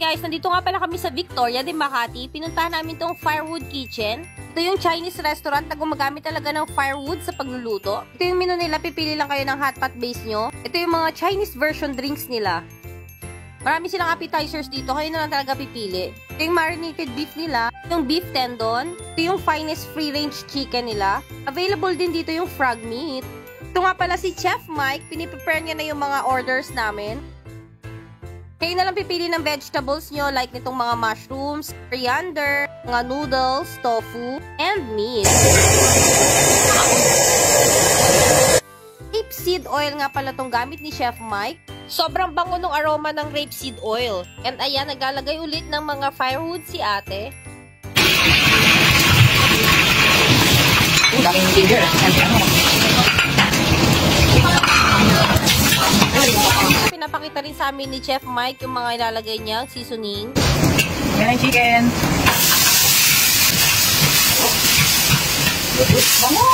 guys, nandito nga pala kami sa Victoria de Makati. Pinuntahan namin tong Firewood Kitchen. Ito yung Chinese restaurant na gumagamit talaga ng firewood sa pagluluto. Ito yung menu nila, pipili lang kayo ng hot pot base nyo. Ito yung mga Chinese version drinks nila. Marami silang appetizers dito, kayo na lang talaga pipili. Ito yung marinated beef nila, yung beef tendon. Ito yung finest free-range chicken nila. Available din dito yung frog meat. Ito nga pala si Chef Mike, piniprepare niya na yung mga orders namin. Kayo na lang pipili ng vegetables nyo like nitong mga mushrooms, coriander, mga noodles, tofu, and meat. Rapeseed oil nga pala tong gamit ni Chef Mike. Sobrang bango ng aroma ng rapeseed oil. And ayan, naglalagay ulit ng mga firewood si ate. Daming ginger. Pinapakita rin sa amin ni Chef Mike yung mga ilalagay niyang seasoning. Yan ang chicken. Bango!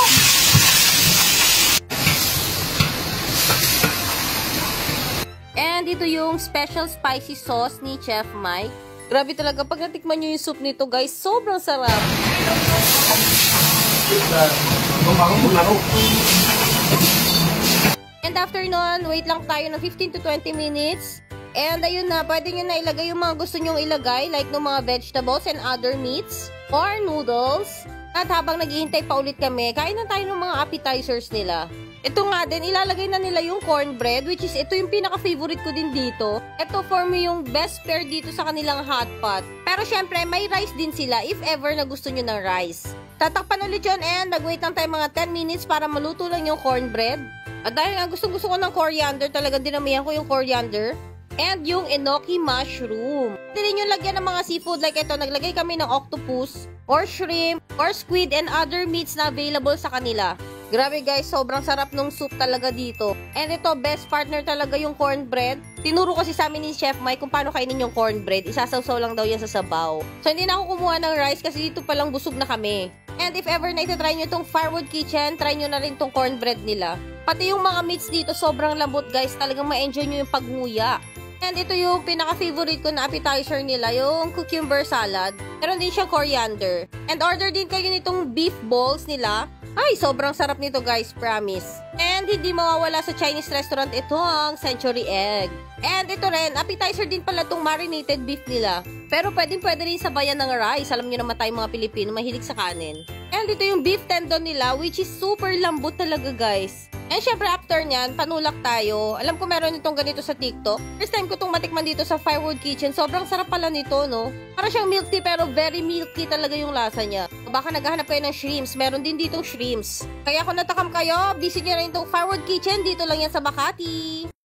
And ito yung special spicy sauce ni Chef Mike. Grabe talaga, pag natikman nyo yung soup nito guys, sobrang sarap. And after nun, wait lang tayo ng 15 to 20 minutes. And ayun na, pwede nyo na ilagay yung mga gusto nyong ilagay, like ng mga vegetables and other meats, or noodles. At habang naghihintay pa ulit kami, kain na tayo ng mga appetizers nila. Ito nga din, ilalagay na nila yung cornbread, which is ito yung pinaka-favorite ko din dito. Ito for me yung best pair dito sa kanilang hot pot. Pero syempre, may rice din sila if ever na gusto nyo ng rice. Tatakpan ulit yun and nag-wait lang tayo mga 10 minutes para maluto lang yung cornbread. At dahil nga gusto ko ng coriander, talagang dinamihan ko yung coriander. And yung enoki mushroom. Pwede rin yung lagyan ng mga seafood like ito. Naglagay kami ng octopus, or shrimp, or squid, and other meats na available sa kanila. Grabe guys, sobrang sarap nung soup talaga dito. And ito, best partner talaga yung cornbread. Tinuro kasi sa amin ni Chef Mike kung paano kainin yung cornbread. Isasawsaw lang daw yan sa sabaw. So hindi na ako kumuha ng rice kasi dito palang busog na kami. And if ever na itatry nyo itong Firewood Kitchen, try nyo na rin itong cornbread nila. Pati yung mga meats dito, sobrang lambot guys. Talagang ma-enjoy nyo yung pagnguya. And ito yung pinaka-favorite ko na appetizer nila, yung cucumber salad. Meron din siyang coriander. And order din kayo nitong beef balls nila. Ay, sobrang sarap nito guys, promise. And hindi mawawala sa Chinese restaurant ito ang century egg. And ito rin, appetizer din pala itong marinated beef nila. Pero pwede rin sabayan ng rice. Alam nyo naman tayong mga Pilipino, mahilig sa kanin. And ito yung beef tendon nila, which is super lambot talaga guys. And syempre after nyan, panulak tayo. Alam ko meron itong ganito sa TikTok. First time ko itong matikman dito sa Firewood Kitchen. Sobrang sarap pala nito, no? Para siyang milk tea pero very milky talaga yung lasa niya. Baka naghahanap kayo ng shrimps. Meron din ditong shrimps. Kaya kung natakam kayo, visit nyo rin itong Firewood Kitchen. Dito lang yan sa Makati.